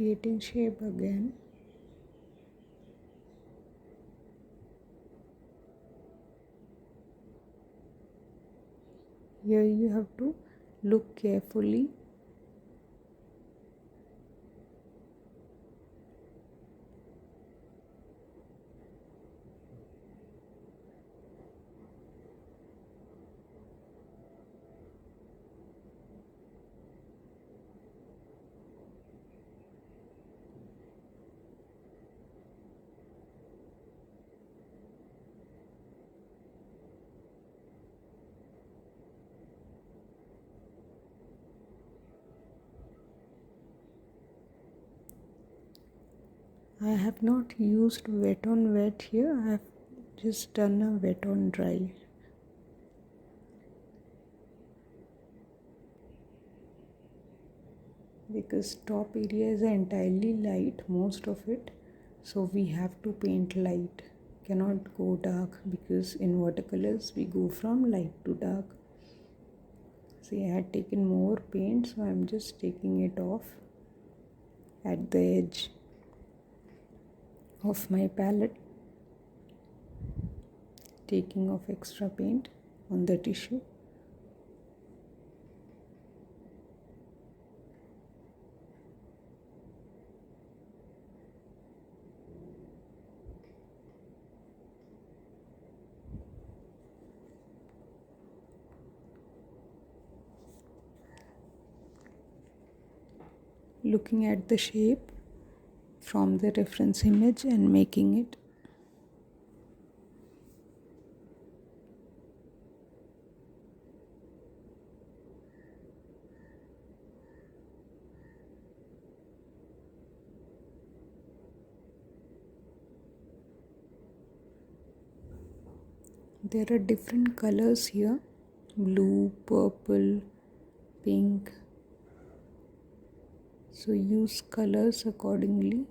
creating shape again. Here you have to look carefully. I have not used wet on wet here. I have just done a wet on dry. Because top area is entirely light, most of it, so we have to paint light, cannot go dark, because in watercolors we go from light to dark. See, I had taken more paint, so I'm just taking it off at the edge of my palette, taking off extra paint on the tissue. Looking at the shape from the reference image and making it. There are different colors here: blue, purple, pink. So use colors accordingly.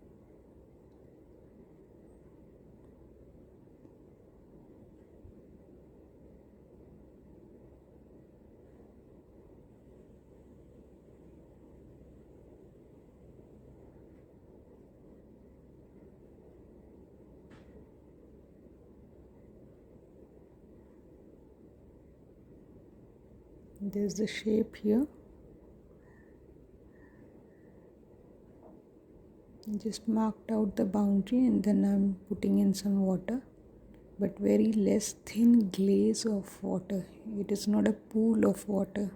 There's the shape here. Just marked out the boundary and then I'm putting in some water, but very less thin glaze of water. It is not a pool of water.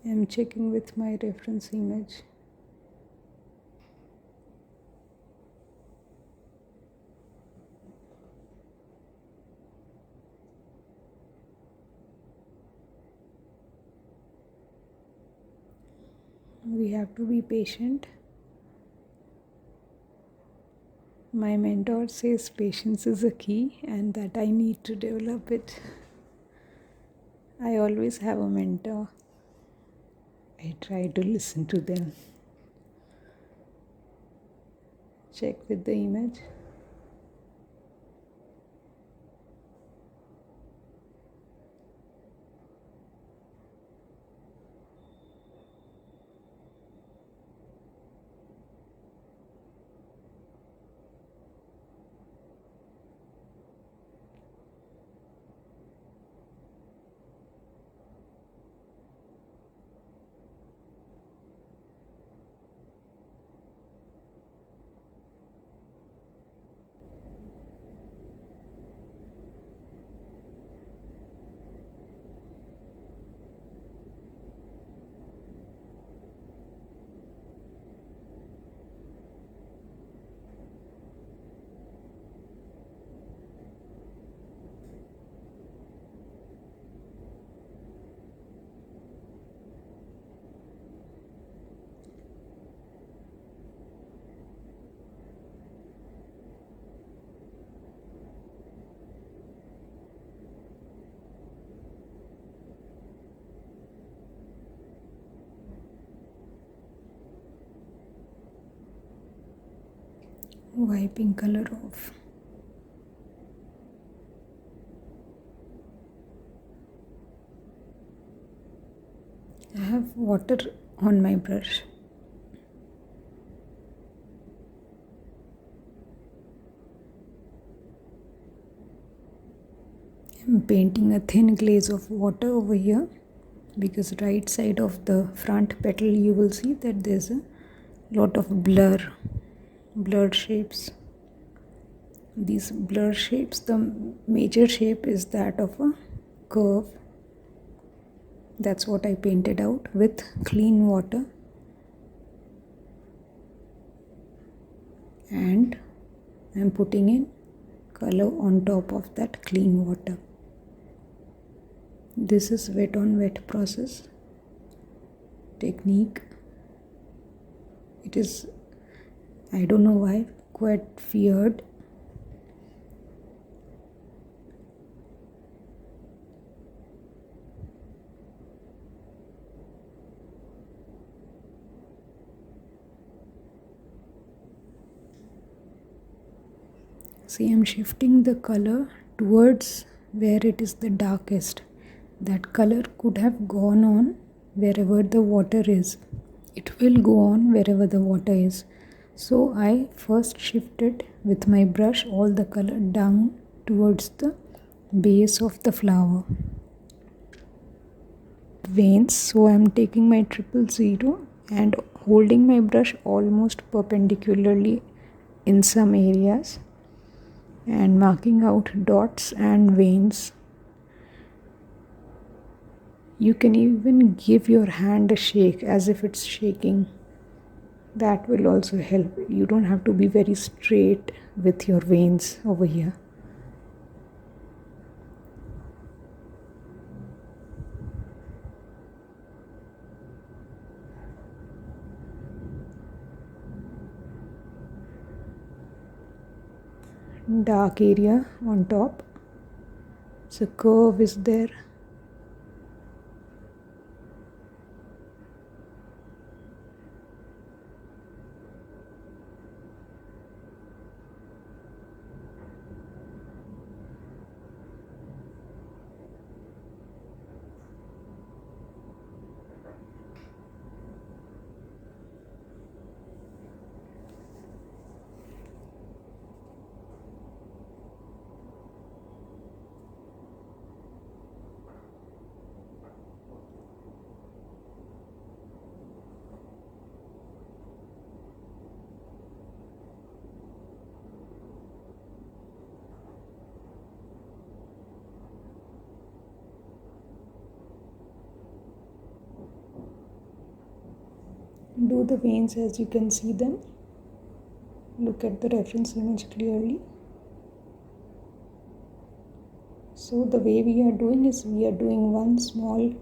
I'm checking with my reference image. We have to be patient. My mentor says patience is a key and that I need to develop it. I always have a mentor. I try to listen to them. Check with the image. Wiping color off. I have water on my brush. I'm painting a thin glaze of water over here, because right side of the front petal you will see that there's a lot of blurred shapes. These blur shapes, the major shape is that of a curve. That's what I painted out with clean water, and I'm putting in color on top of that clean water. This is wet on wet process technique. It is, I don't know why, quite feared. See, I'm shifting the color towards where it is the darkest. That color could have gone on wherever the water is. It will go on wherever the water is. So I first shifted with my brush all the color down towards the base of the flower. Veins, so I am taking my 000 and holding my brush almost perpendicularly in some areas and marking out dots and veins. You can even give your hand a shake as if it's shaking. That will also help. You don't have to be very straight with your veins over here. Dark area on top. So curve is there. Do the veins as you can see them. Look at the reference image clearly. So the way we are doing is we are doing one small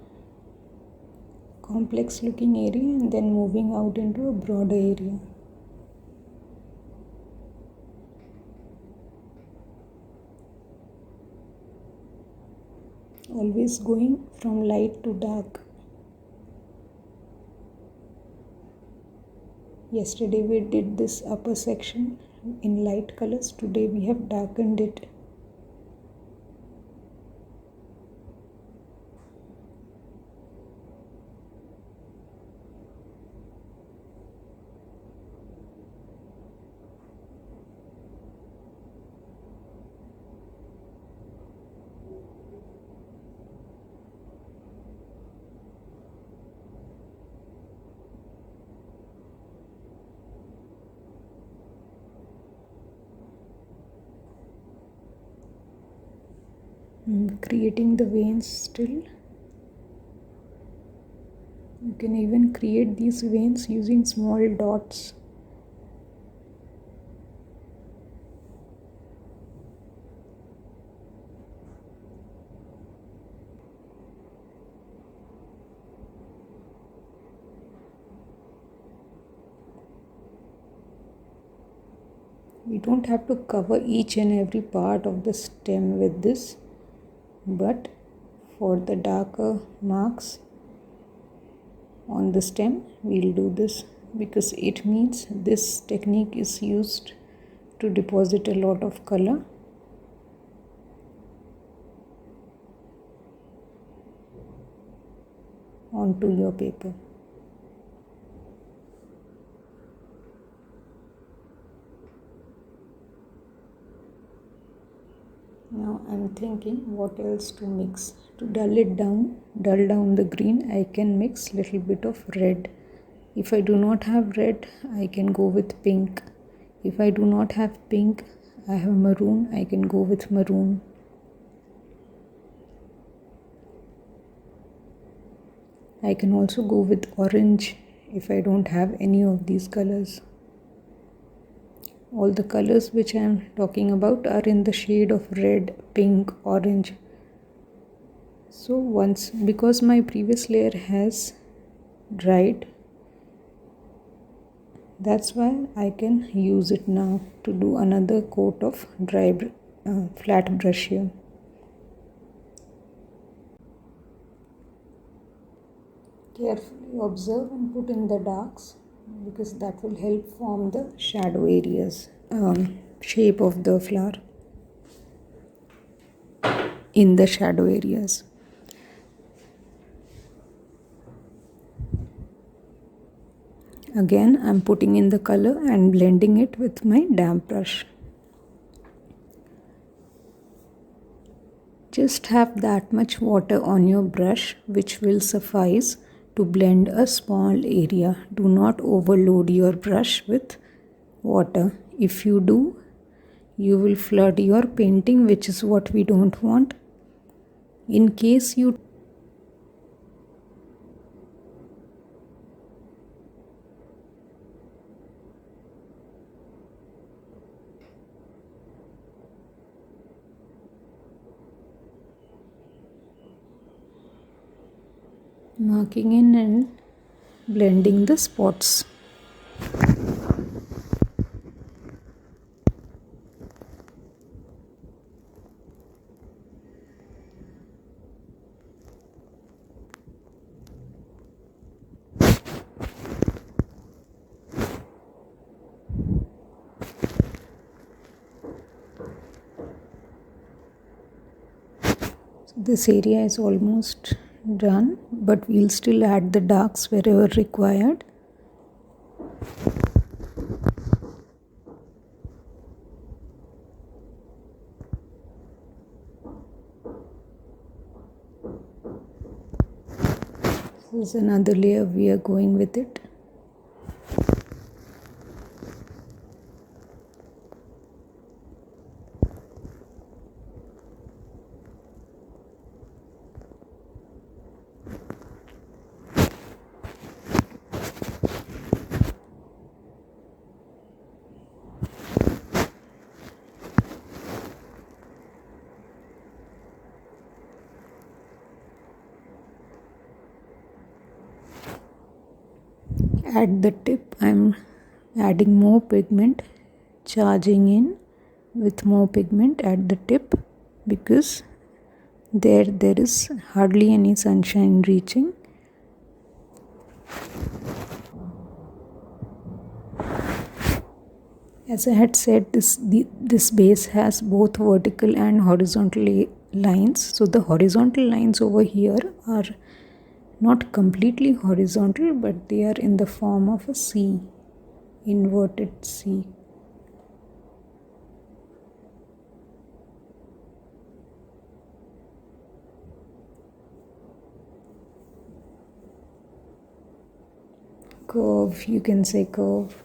complex looking area and then moving out into a broader area. Always going from light to dark. Yesterday we did this upper section in light colors. Today we have darkened it. Creating the veins still. You can even create these veins using small dots. We don't have to cover each and every part of the stem with this, but for the darker marks on the stem we'll do this, because it means this technique is used to deposit a lot of color. onto your paper. Now I'm thinking what else to mix. To dull down the green, I can mix little bit of red. If I do not have red, I can go with pink. If I do not have pink, I have maroon, I can go with maroon. I can also go with orange if I don't have any of these colors. All the colors which I am talking about are in the shade of red, pink, orange. So because my previous layer has dried, that's why I can use it now to do another coat of flat brush here. Carefully observe and put in the darks because that will help form the shadow areas, shape of the flower in the shadow areas. Again, I'm putting in the color and blending it with my damp brush. Just have that much water on your brush which will suffice to blend a small area. Do not overload your brush with water. If you do, you will flood your painting, which is what we don't want. In case you marking in and blending the spots. This area is almost done, but we'll still add the darks wherever required. This is another layer we are going with it. At the tip, I'm adding more pigment, charging in with more pigment at the tip because there is hardly any sunshine reaching. As I had said, this base has both vertical and horizontal lines. So the horizontal lines over here are not completely horizontal, but they are in the form of a C, inverted C. Curve, you can say curve.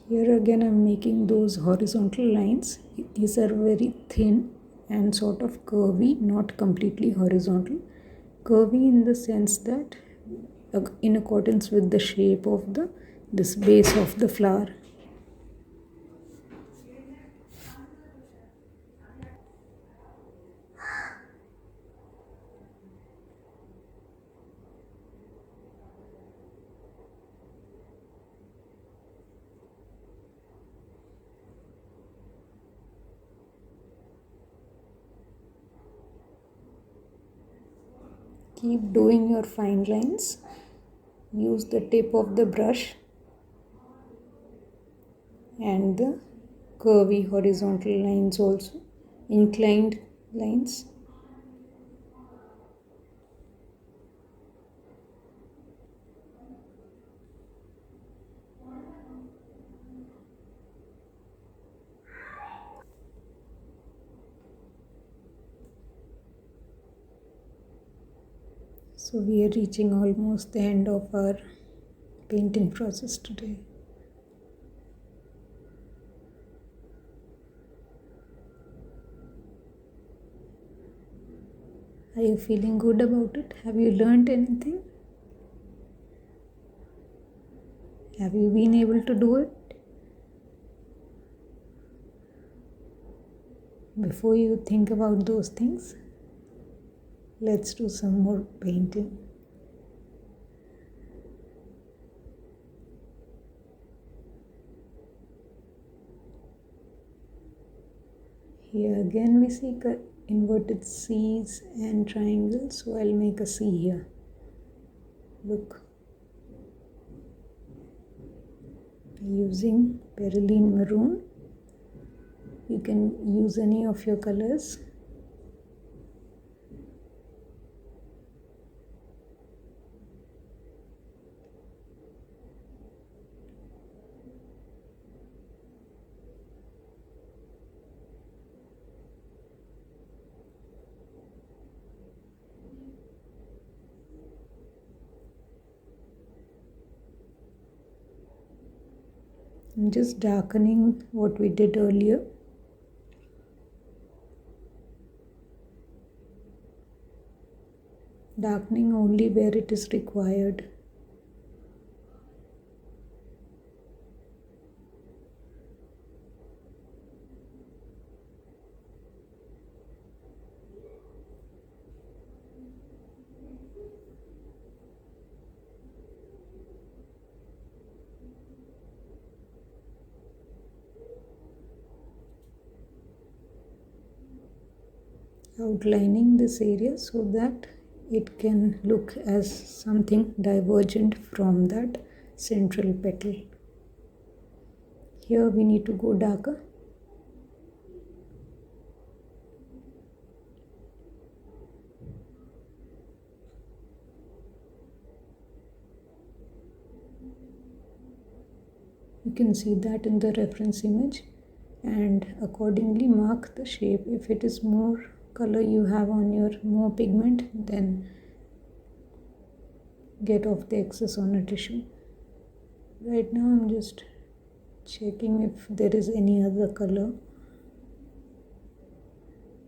Here again I'm making those horizontal lines. These are very thin and sort of curvy, not completely horizontal. Curvy in the sense that in accordance with the shape of this base of the flower. Keep doing your fine lines. use the tip of the brush and the curvy horizontal lines also, inclined lines. So we are reaching almost the end of our painting process today. Are you feeling good about it? Have you learned anything? Have you been able to do it? Before you think about those things, let's do some more painting. Here again we see inverted C's and triangles, so I'll make a C here. Look. Using perylene maroon. You can use any of your colors. I'm just darkening what we did earlier. Darkening only where it is required. Outlining this area so that it can look as something divergent from that central petal. Here we need to go darker. You can see that in the reference image and accordingly mark the shape. If it is more color you have on your more pigment, then get off the excess on a tissue. Right now I'm just checking if there is any other color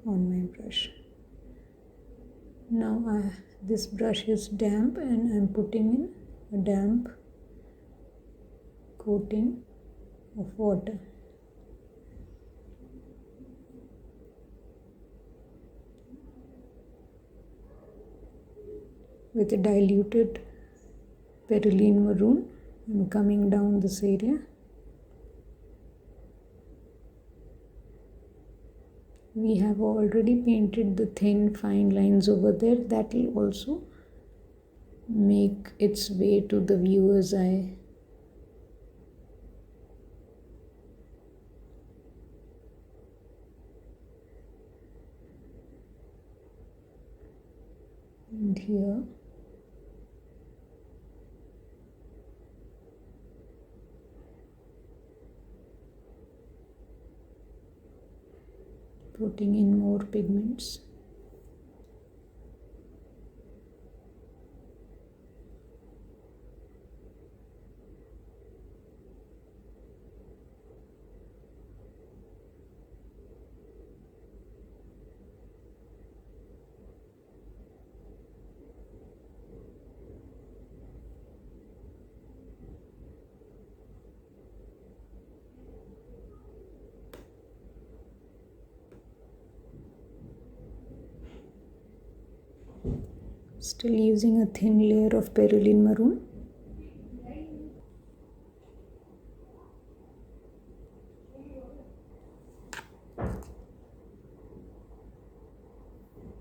on my brush. Now this brush is damp and I'm putting in a damp coating of water. With a diluted perylene maroon, I'm coming down this area. We have already painted the thin fine lines over there. That will also make its way to the viewer's eye. And here. Putting in more pigments. Still using a thin layer of perylene maroon.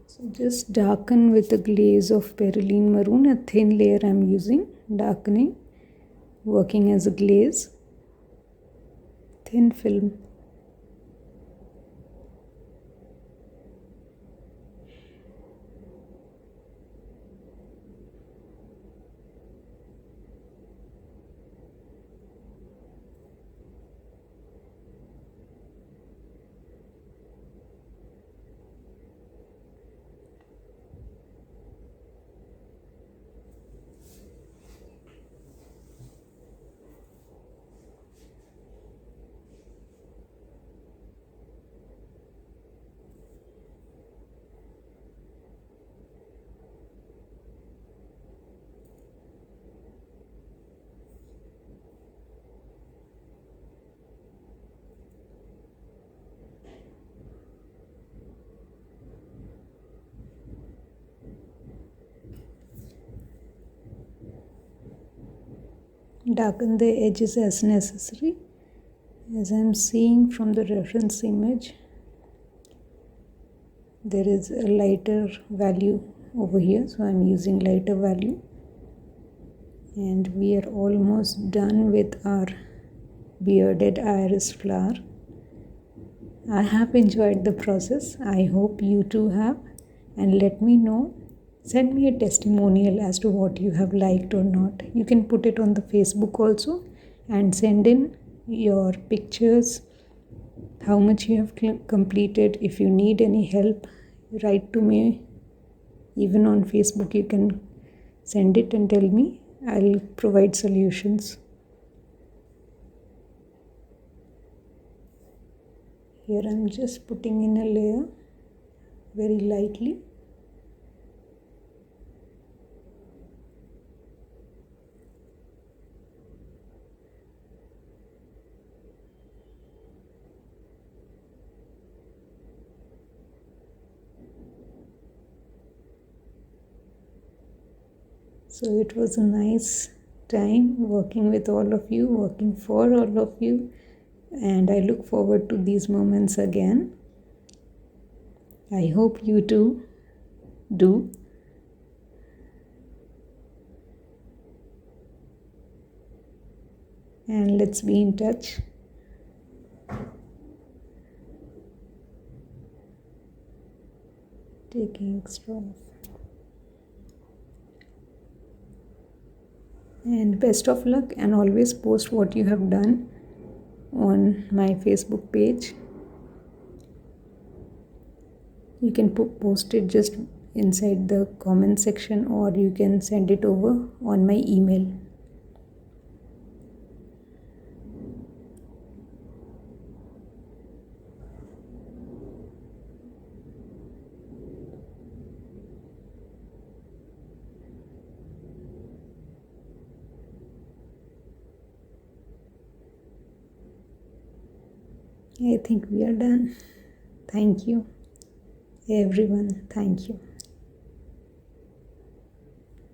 So just darken with a glaze of perylene maroon, a thin layer I'm using. darkening, working as a glaze, thin film. Darken the edges as necessary. As I am seeing from the reference image, there is a lighter value over here, so I am using lighter value. And we are almost done with our bearded iris flower. I have enjoyed the process. I hope you too have. And let me know. Send me a testimonial as to what you have liked or not. You can put it on the Facebook also and send in your pictures, how much you have completed. If you need any help, write to me. Even on Facebook, you can send it and tell me. I'll provide solutions. Here I'm just putting in a layer very lightly. So it was a nice time working with all of you, working for all of you, and I look forward to these moments again. I hope you too do. And let's be in touch. Taking extra off. And best of luck, and always post what you have done on my Facebook page. You can post it just inside the comment section, or you can send it over on my email. I think we are done. Thank you, everyone. Thank you.